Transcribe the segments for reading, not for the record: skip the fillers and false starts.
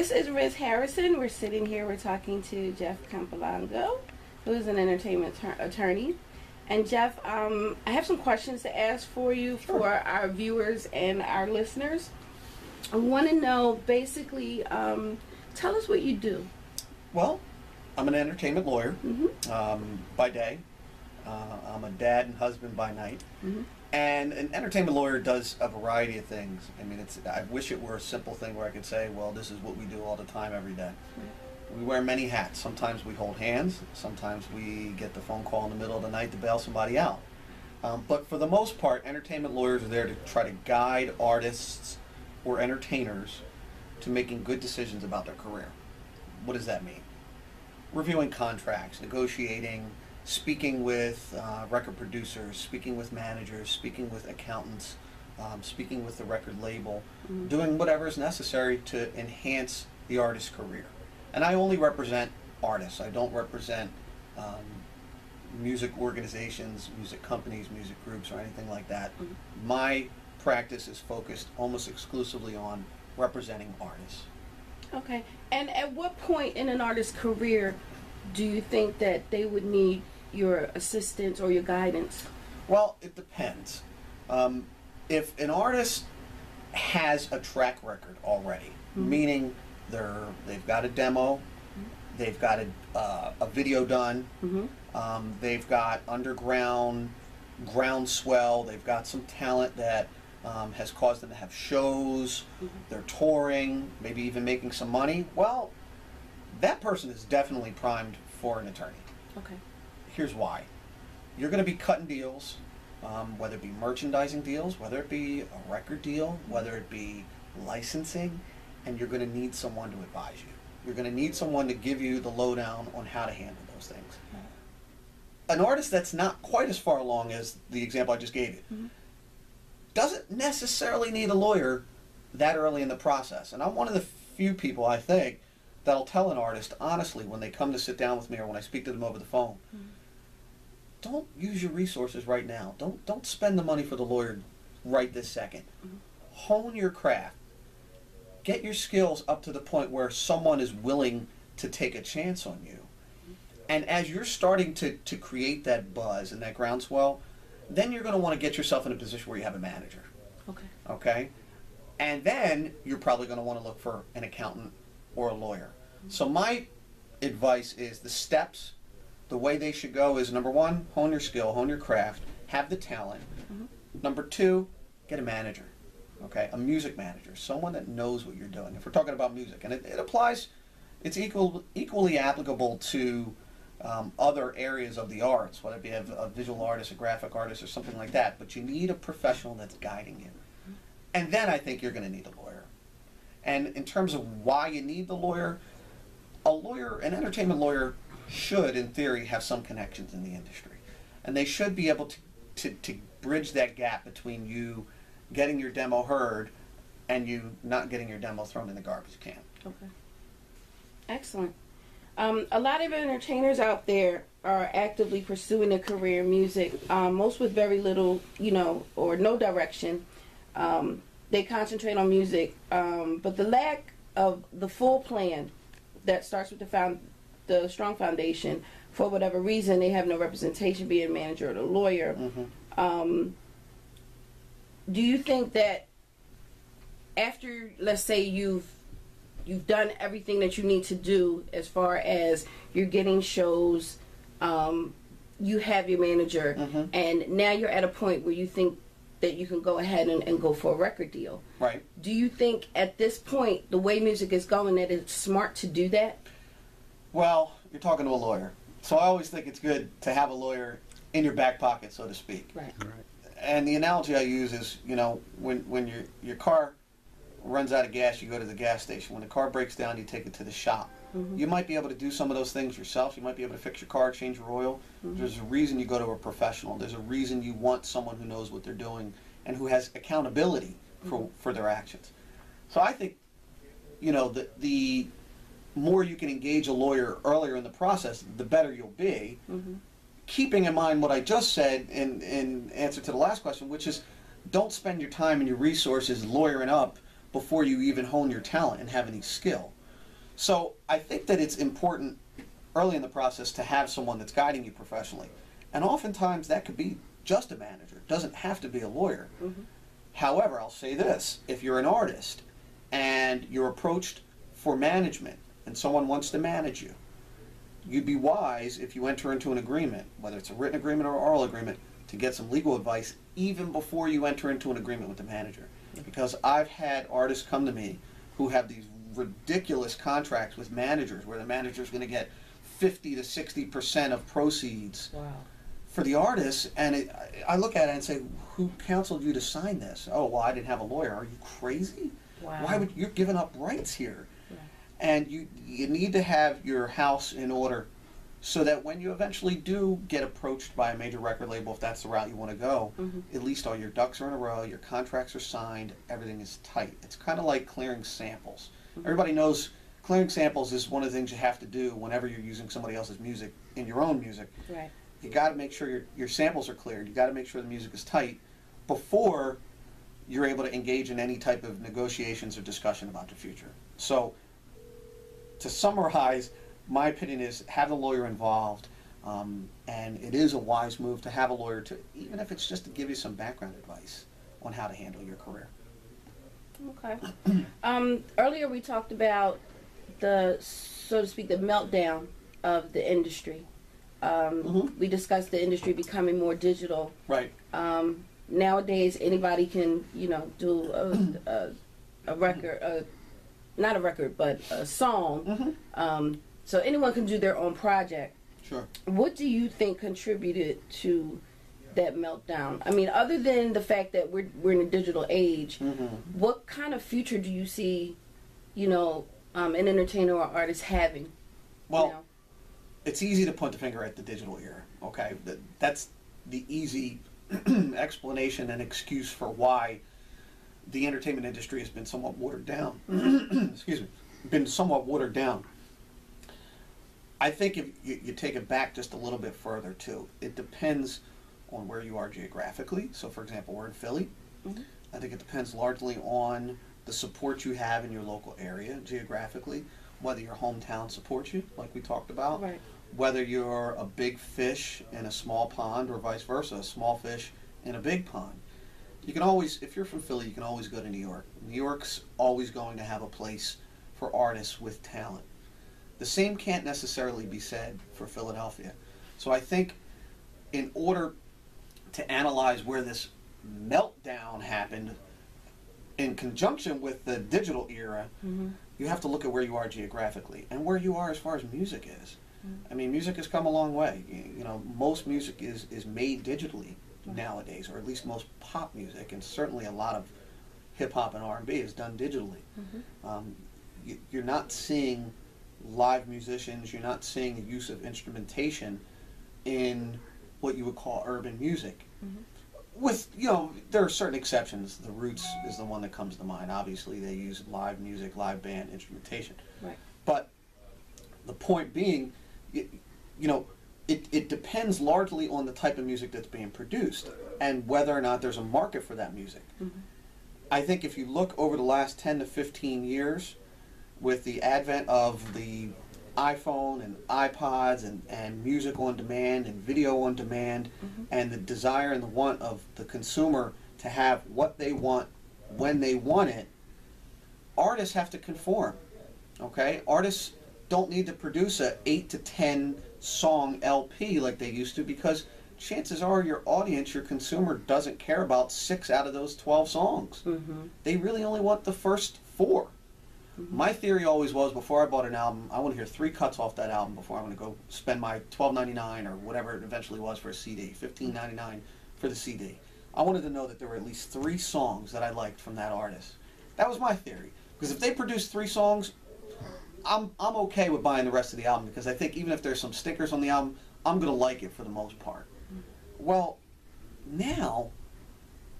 this is Rizz Harrison. We're sitting here, we're talking to Jeff Campolongo, who is an entertainment attorney. And Jeff, I have some questions to ask for you, for our viewers and our listeners. I want to know, basically, tell us what you do. Well, I'm an entertainment lawyer by day. I'm a dad and husband by night. And an entertainment lawyer does a variety of things. I mean, I wish it were a simple thing where I could say, well, this is what we do all the time, every day. We wear many hats. Sometimes we hold hands. Sometimes we get the phone call in the middle of the night to bail somebody out. But for the most part, entertainment lawyers are there to try to guide artists or entertainers to making good decisions about their career. What does that mean? Reviewing contracts, negotiating, speaking with record producers, speaking with managers, speaking with accountants, speaking with the record label, doing whatever is necessary to enhance the artist's career. And I only represent artists. I don't represent music organizations, music companies, music groups, or anything like that. My practice is focused almost exclusively on representing artists. Okay. And at what point in an artist's career do you think that they would need your assistance or your guidance? Well, it depends. If an artist has a track record already, meaning they've got a demo, they've got a video done, they've got underground groundswell, they've got some talent that has caused them to have shows, they're touring, maybe even making some money, well, that person is definitely primed for an attorney. Okay. Here's why. You're going to be cutting deals, whether it be merchandising deals, whether it be a record deal, whether it be licensing, and you're going to need someone to advise you. You're going to need someone to give you the lowdown on how to handle those things. An artist that's not quite as far along as the example I just gave you doesn't necessarily need a lawyer that early in the process. And I'm one of the few people, I think, that'll tell an artist honestly when they come to sit down with me or when I speak to them over the phone, don't use your resources right now. Don't spend the money for the lawyer right this second. Hone your craft. Get your skills up to the point where someone is willing to take a chance on you. And as you're starting to create that buzz and that groundswell, then you're going to want to get yourself in a position where you have a manager. Okay. Okay? And then you're probably going to want to look for an accountant or a lawyer. So my advice is the steps, the way they should go is, number one, hone your skill, hone your craft, have the talent. Number two, get a manager, okay? A music manager, someone that knows what you're doing. If we're talking about music, and it applies, it's equally applicable to other areas of the arts, whether it be a visual artist, a graphic artist, or something like that, but you need a professional that's guiding you. And then I think you're going to need a lawyer. And in terms of why you need the lawyer, an entertainment lawyer should, in theory, have some connections in the industry. And they should be able to bridge that gap between you getting your demo heard and you not getting your demo thrown in the garbage can. Okay. Excellent. A lot of entertainers out there are actively pursuing a career in music, most with very little, or no direction. They concentrate on music, but the lack of the full plan that starts with the strong foundation, for whatever reason, they have no representation, be it a manager or a lawyer. Do you think that after, let's say, you've done everything that you need to do as far as you're getting shows, you have your manager, and now you're at a point where you think that you can go ahead and go for a record deal. Right. Do you think at this point, the way music is going, that it's smart to do that? Well, you're talking to a lawyer. So I always think it's good to have a lawyer in your back pocket, so to speak. Right. And the analogy I use is, when your car runs out of gas, you go to the gas station. When the car breaks down, you take it to the shop. You might be able to do some of those things yourself. You might be able to fix your car, change your oil. There's a reason you go to a professional. There's a reason you want someone who knows what they're doing and who has accountability for their actions. So I think, the more you can engage a lawyer earlier in the process, the better you'll be. Keeping in mind what I just said in answer to the last question, which is don't spend your time and your resources lawyering up before you even hone your talent and have any skill. So I think that it's important early in the process to have someone that's guiding you professionally. And oftentimes that could be just a manager. It doesn't have to be a lawyer. Mm-hmm. However, I'll say this, if you're an artist and you're approached for management and someone wants to manage you, you'd be wise if you enter into an agreement, whether it's a written agreement or oral agreement, to get some legal advice even before you enter into an agreement with the manager. Because I've had artists come to me who have these ridiculous contracts with managers where the manager's going to get 50 to 60% of proceeds. Wow. For the artists, and I look at it and say, who counseled you to sign this? Oh, well, I didn't have a lawyer. Are you crazy? Wow. Why would you're giving up rights here? Yeah. And you need to have your house in order so that when you eventually do get approached by a major record label, if that's the route you want to go, at least all your ducks are in a row, your contracts are signed, everything is tight. It's kind of like clearing samples. Everybody knows clearing samples is one of the things you have to do whenever you're using somebody else's music in your own music. Right. You got to make sure your samples are cleared. You got to make sure the music is tight before you're able to engage in any type of negotiations or discussion about the future. So, to summarize, my opinion is have the lawyer involved, and it is a wise move to have a lawyer, to even if it's just to give you some background advice on how to handle your career. Okay. Earlier we talked about the, so to speak, the meltdown of the industry. We discussed the industry becoming more digital. Right. Nowadays, anybody can, do a record, not a record, but a song. So anyone can do their own project. Sure. What do you think contributed to that meltdown? I mean, other than the fact that we're in a digital age, what kind of future do you see, an entertainer or artist having? Well, it's easy to point the finger at the digital era, okay? That's the easy explanation and excuse for why the entertainment industry has been somewhat watered down. Excuse me. Been somewhat watered down. I think if you take it back just a little bit further, too, it depends on where you are geographically. So, for example, we're in Philly. I think it depends largely on the support you have in your local area geographically, whether your hometown supports you, like we talked about, right, whether you're a big fish in a small pond or vice versa, a small fish in a big pond. You can always, if you're from Philly, you can always go to New York. New York's always going to have a place for artists with talent. The same can't necessarily be said for Philadelphia. So I think in order to analyze where this meltdown happened in conjunction with the digital era, you have to look at where you are geographically and where you are as far as music is. I mean, music has come a long way. Most music is made digitally nowadays, or at least most pop music, and certainly a lot of hip-hop and R&B is done digitally. You're not seeing live musicians, you're not seeing the use of instrumentation in what you would call urban music. With, there are certain exceptions. The Roots is the one that comes to mind. Obviously, they use live music, live band instrumentation. right, But the point being, it depends largely on the type of music that's being produced and whether or not there's a market for that music. I think if you look over the last 10 to 15 years, with the advent of the iPhone and iPods and music on demand and video on demand, and the desire and the want of the consumer to have what they want when they want it, artists have to conform. Okay? Artists don't need to produce a 8 to 10 song LP like they used to, because chances are your audience, your consumer, doesn't care about 6 out of those 12 songs. They really only want the first 4. My theory always was, before I bought an album, I want to hear 3 cuts off that album before I want to go spend my $12.99 or whatever it eventually was for a CD, $15.99 for the CD. I wanted to know that there were at least 3 songs that I liked from that artist. That was my theory. Because if they produced 3 songs, I'm okay with buying the rest of the album, because I think even if there's some stickers on the album, I'm going to like it for the most part. Well, now,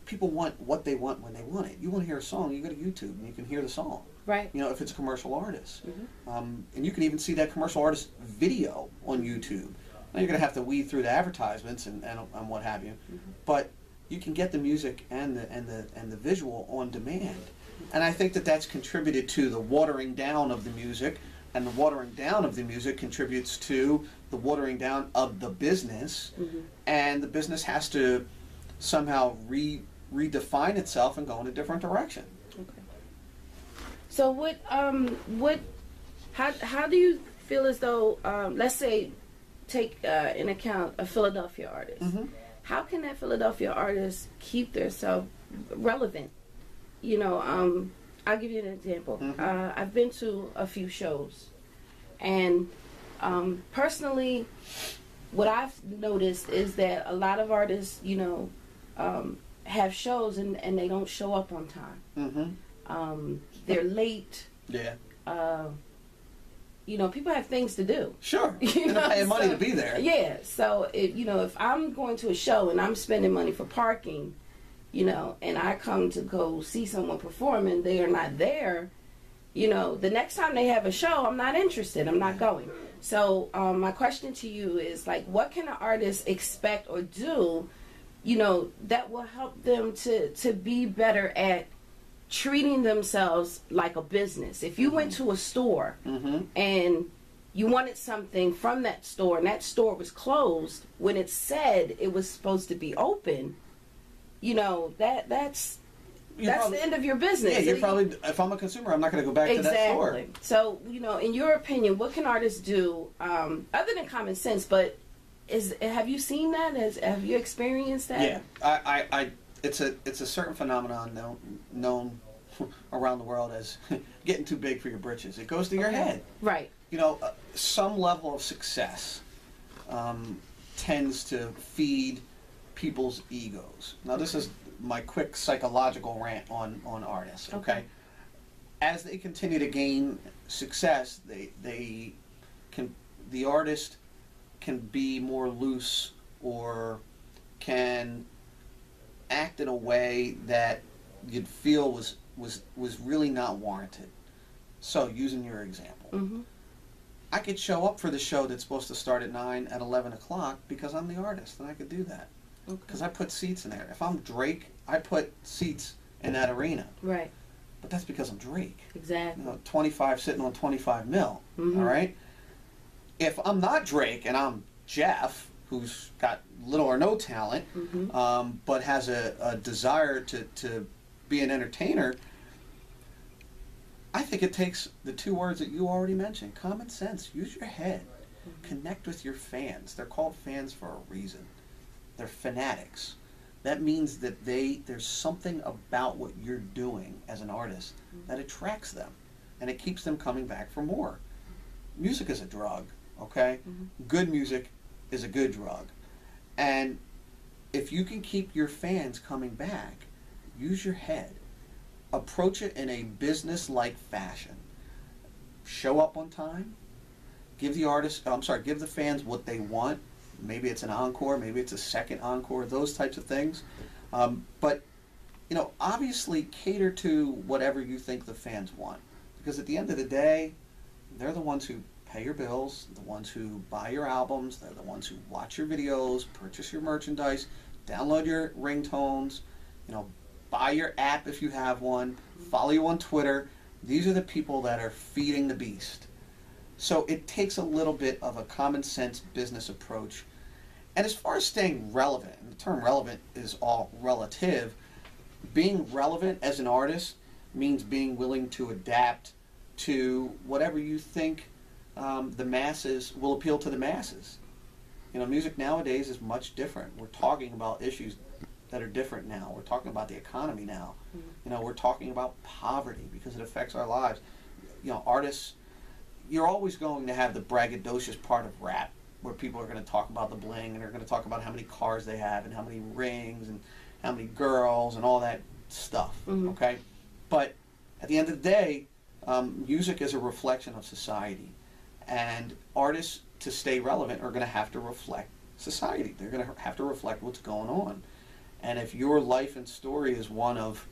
people want what they want when they want it. You want to hear a song, you go to YouTube and you can hear the song. right, If it's a commercial artist. And you can even see that commercial artist video on YouTube. Now you're going to have to weed through the advertisements and what have you. But you can get the music and the visual on demand. And I think that that's contributed to the watering down of the music, And the watering down of the music contributes to the watering down of the business, and the business has to somehow redefine itself and go in a different direction. Okay. So how do you feel as though, let's say, take in account a Philadelphia artist? How can that Philadelphia artist keep themselves relevant? You know, I'll give you an example. I've been to a few shows, and personally, what I've noticed is that a lot of artists, you know, have shows and they don't show up on time. They're late. Yeah. You know, people have things to do. Sure. You know, they're paying money to be there. Yeah. So, you know, if I'm going to a show and I'm spending money for parking, you know, and I come to go see someone perform and they are not there, you know, the next time they have a show, I'm not interested. I'm not going. So my question to you is, like, what can an artist expect or do, you know, that will help them to be better at treating themselves like a business? If you went to a store and you wanted something from that store and that store was closed when it said it was supposed to be open, you know, that's the end of your business. Yeah, you're probably, if I'm a consumer, I'm not going to go back to that store. Exactly. So, you know, in your opinion, what can artists do, other than common sense, but have you seen that? Have you experienced that? Yeah. It's a certain phenomenon known around the world as getting too big for your britches. It goes to your head. Right. You know, some level of success tends to feed people's egos. Now, this is my quick psychological rant on artists. Okay. As they continue to gain success, the artist can be more loose or can act in a way that you'd feel was really not warranted. So, using your example, I could show up for the show that's supposed to start at 9 at 11 o'clock because I'm the artist, and I could do that. Because I put seats in there. If I'm Drake, I put seats in that arena. Right. But that's because I'm Drake. Exactly. You know, 25 sitting on 25 mil. All right? If I'm not Drake and I'm Jeff, who's got little or no talent, but has a desire to be an entertainer, I think it takes the two words that you already mentioned: common sense. Use your head. Connect with your fans. They're called fans for a reason. They're fanatics. That means that there's something about what you're doing as an artist that attracts them, and it keeps them coming back for more. Music is a drug, okay? Good music is a good drug. And if you can keep your fans coming back, use your head. Approach it in a business-like fashion. Show up on time. Give the fans what they want. Maybe it's an encore, maybe it's a second encore, those types of things. But, you know, obviously cater to whatever you think the fans want. Because at the end of the day, they're the ones who pay your bills, the ones who buy your albums, they're the ones who watch your videos, purchase your merchandise, download your ringtones, you know, buy your app if you have one, follow you on Twitter. These are the people that are feeding the beast. So it takes a little bit of a common sense business approach. And as far as staying relevant, and the term relevant is all relative, being relevant as an artist means being willing to adapt to whatever you think the masses will appeal to the masses. You know, music nowadays is much different. We're talking about issues that are different now. We're talking about the economy now. You know, we're talking about poverty because it affects our lives. You know, artists, you're always going to have the braggadocious part of rap where people are going to talk about the bling and they're going to talk about how many cars they have and how many rings and how many girls and all that stuff, okay? But at the end of the day, music is a reflection of society. And artists, to stay relevant, are going to have to reflect society. They're going to have to reflect what's going on. And if your life and story is one of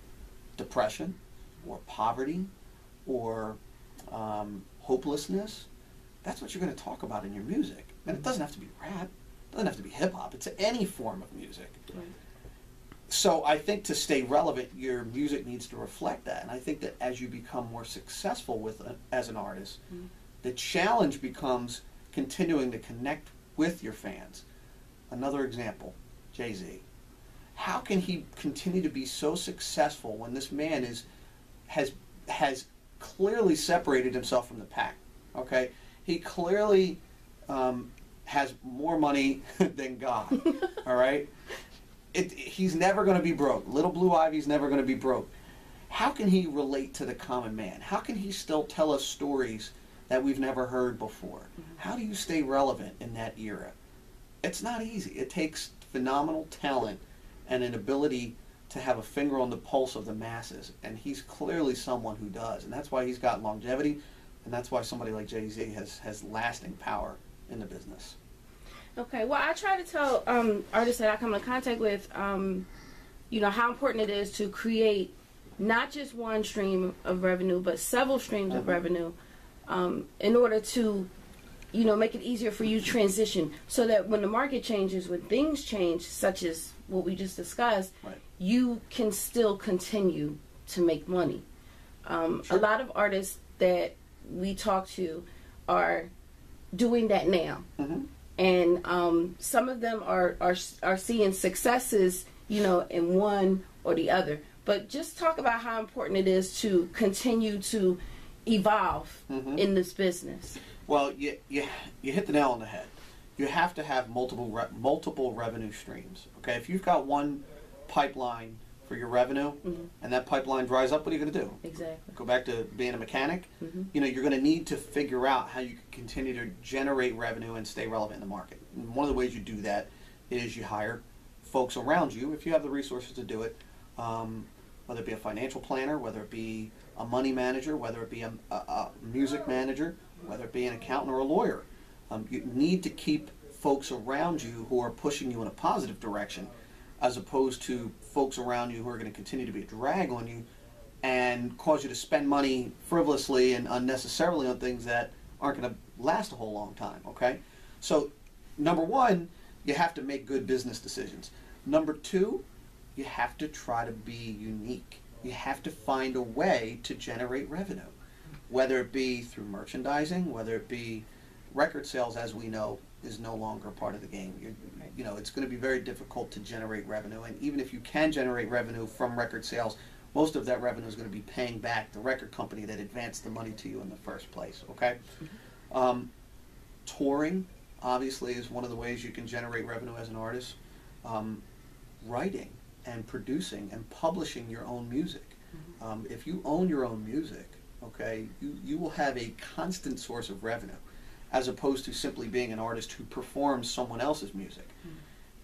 depression or poverty or hopelessness, that's what you're going to talk about in your music. And it doesn't have to be rap. It doesn't have to be hip-hop. It's any form of music. Right. So I think to stay relevant, your music needs to reflect that. And I think that as you become more successful as an artist, The challenge becomes continuing to connect with your fans. Another example, Jay-Z. How can he continue to be so successful when this man has clearly separated himself from the pack? Okay, he clearly has more money than God. All right, he's never going to be broke. Little Blue Ivy's never going to be broke. How can he relate to the common man? How can he still tell us stories that we've never heard before? How do you stay relevant in that era? It's not easy. It takes phenomenal talent and an ability to have a finger on the pulse of the masses, and he's clearly someone who does, and that's why he's got longevity, and that's why somebody like Jay-Z has lasting power in the business. Okay, well, I try to tell artists that I come in contact with, you know, how important it is to create not just one stream of revenue, but several streams of revenue, in order to, you know, make it easier for you to transition, so that when the market changes, when things change, such as what we just discussed, right, you can still continue to make money. Sure. A lot of artists that we talk to are doing that now, and some of them are seeing successes, you know, in one or the other. But just talk about how important it is to continue to evolve in this business. Well, you hit the nail on the head. You have to have multiple revenue streams. Okay, if you've got one pipeline for your revenue, and that pipeline dries up, what are you going to do? Exactly. Go back to being a mechanic. You know, you're going to need to figure out how you can continue to generate revenue and stay relevant in the market. And one of the ways you do that is you hire folks around you, if you have the resources to do it, whether it be a financial planner, whether it be a money manager, whether it be a music manager, whether it be an accountant or a lawyer. You need to keep folks around you who are pushing you in a positive direction, as opposed to folks around you who are going to continue to be a drag on you and cause you to spend money frivolously and unnecessarily on things that aren't going to last a whole long time, okay? So, number one, you have to make good business decisions. Number two, you have to try to be unique. You have to find a way to generate revenue, whether it be through merchandising, whether it be record sales, as we know, is no longer part of the game. You know, it's going to be very difficult to generate revenue, and even if you can generate revenue from record sales, most of that revenue is going to be paying back the record company that advanced the money to you in the first place, okay? Touring, obviously, is one of the ways you can generate revenue as an artist. Writing and producing and publishing your own music. If you own your own music, okay, you will have a constant source of revenue, as opposed to simply being an artist who performs someone else's music.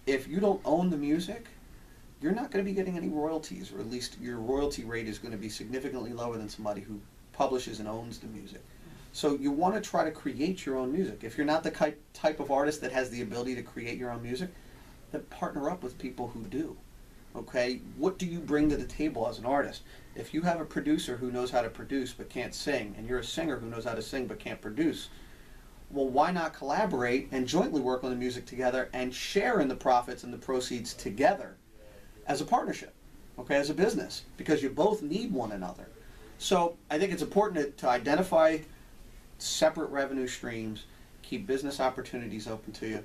If you don't own the music, you're not going to be getting any royalties, or at least your royalty rate is going to be significantly lower than somebody who publishes and owns the music. So you want to try to create your own music. If you're not the type of artist that has the ability to create your own music, then partner up with people who do. Okay, what do you bring to the table as an artist? If you have a producer who knows how to produce but can't sing, and you're a singer who knows how to sing but can't produce, well, why not collaborate and jointly work on the music together and share in the profits and the proceeds together as a partnership, okay, as a business, because you both need one another. So I think it's important to identify separate revenue streams, keep business opportunities open to you,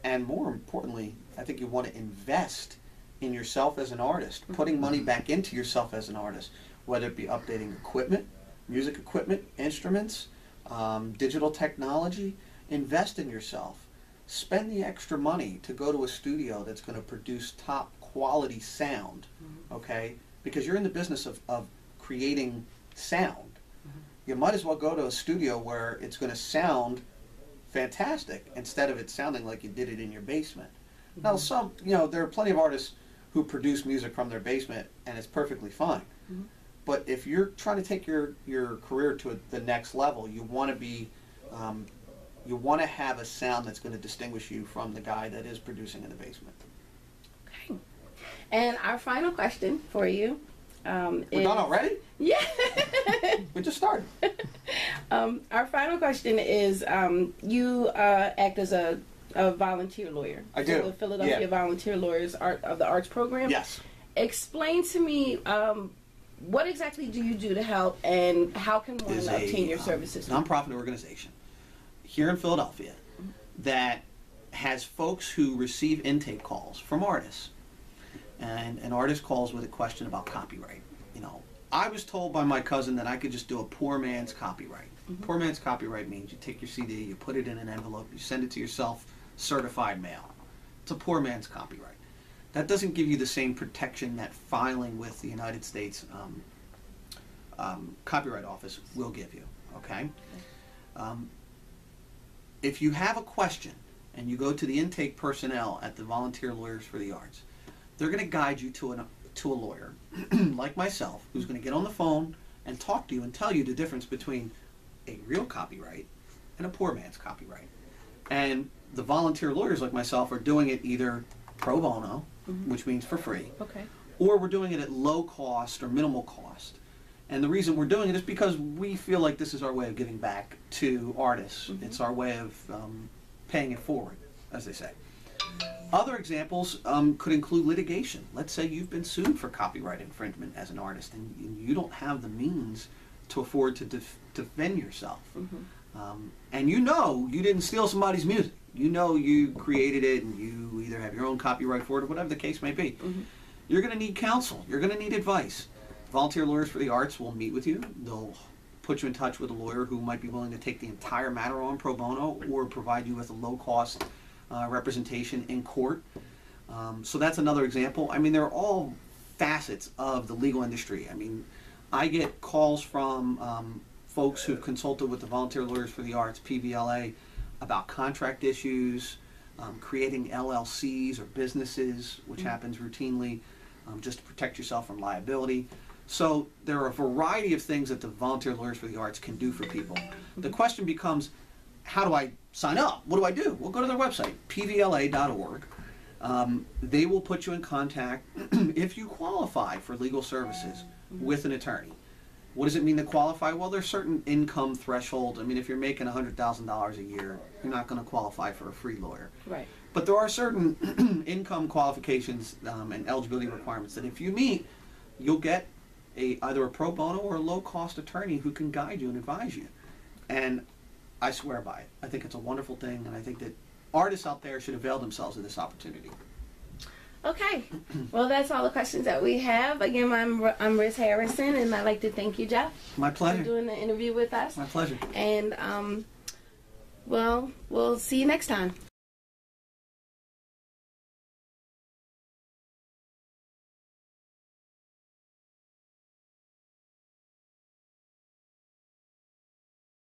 and more importantly, I think you want to invest in yourself as an artist, putting money back into yourself as an artist, whether it be updating equipment, music equipment, instruments, digital technology. Invest in yourself. Spend the extra money to go to a studio that's going to produce top quality sound, okay? Because you're in the business of creating sound. You might as well go to a studio where it's going to sound fantastic instead of it sounding like you did it in your basement. Now, there are plenty of artists who produce music from their basement, and it's perfectly fine. But if you're trying to take your career to the next level, you want to be, you want to have a sound that's going to distinguish you from the guy that is producing in the basement. Okay. And our final question for you We're done already? Yeah. We just started. Our final question is, you act as a volunteer lawyer. I do. The Philadelphia Volunteer Lawyers of the Arts Program. Yes. Explain to me what exactly do you do to help, and how can one obtain your services? Nonprofit organization here in Philadelphia that has folks who receive intake calls from artists, and an artist calls with a question about copyright. You know, I was told by my cousin that I could just do a poor man's copyright. Poor man's copyright means you take your CD, you put it in an envelope, you send it to yourself, certified mail. It's a poor man's copyright. That doesn't give you the same protection that filing with the United States Copyright Office will give you, okay? If you have a question and you go to the intake personnel at the Volunteer Lawyers for the Arts, they're going to guide you to a lawyer like myself, who's going to get on the phone and talk to you and tell you the difference between a real copyright and a poor man's copyright. And the volunteer lawyers like myself are doing it either pro bono, which means for free, or we're doing it at low cost or minimal cost. And the reason we're doing it is because we feel like this is our way of giving back to artists. It's our way of paying it forward, as they say. Other examples could include litigation. Let's say you've been sued for copyright infringement as an artist, and you don't have the means to afford to defend yourself. And you know you didn't steal somebody's music. You know you created it, and you either have your own copyright for it or whatever the case may be. You're going to need counsel. You're going to need advice. Volunteer Lawyers for the Arts will meet with you. They'll put you in touch with a lawyer who might be willing to take the entire matter on pro bono or provide you with a low-cost representation in court. So that's another example. I mean, they're all facets of the legal industry. I mean, I get calls from folks who've consulted with the Volunteer Lawyers for the Arts, PVLA, about contract issues, creating LLCs or businesses, which happens routinely, just to protect yourself from liability. So there are a variety of things that the Volunteer Lawyers for the Arts can do for people. The question becomes, how do I sign up? What do I do? Well, go to their website, pvla.org. They will put you in contact, if you qualify for legal services, with an attorney. What does it mean to qualify? Well, there's certain income thresholds. I mean, if you're making $100,000 a year, you're not going to qualify for a free lawyer. Right. But there are certain income qualifications and eligibility requirements that if you meet, you'll get either a pro bono or a low-cost attorney who can guide you and advise you. And I swear by it. I think it's a wonderful thing, and I think that artists out there should avail themselves of this opportunity. Okay. Well, that's all the questions that we have. Again, I'm Rizz Harrison, and I'd like to thank you, Jeff. My pleasure. For doing the interview with us. My pleasure. And, well, we'll see you next time.